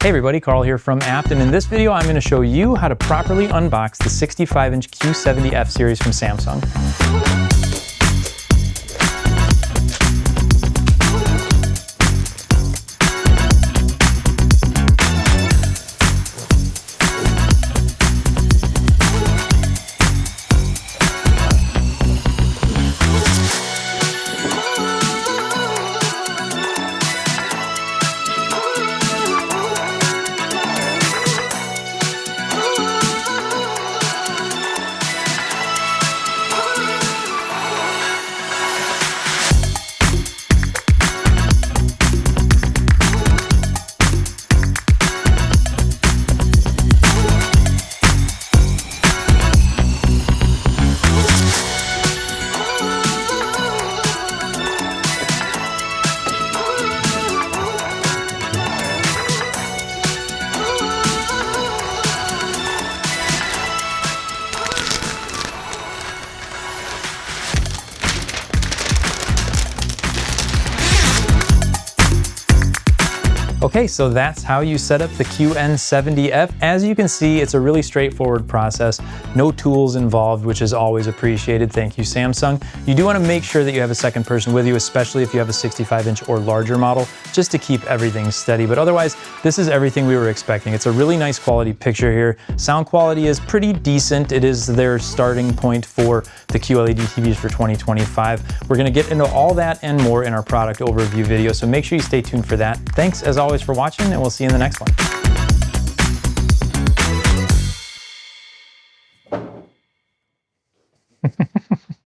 Hey everybody, Carl here from Abt, and in this video I'm going to show you how to properly unbox the 65-inch Q70F series from Samsung. Okay, so that's how you set up the QN70F. As you can see, it's a really straightforward process. No tools involved, which is always appreciated. Thank you, Samsung. You do want to make sure that you have a second person with you, especially if you have a 65-inch or larger model, just to keep everything steady. But otherwise, this is everything we were expecting. It's a really nice quality picture here. Sound quality is pretty decent. It is their starting point for the QLED TVs for 2025. We're going to get into all that and more in our product overview video, so make sure you stay tuned for that. Thanks, as always, for watching, and we'll see you in the next one.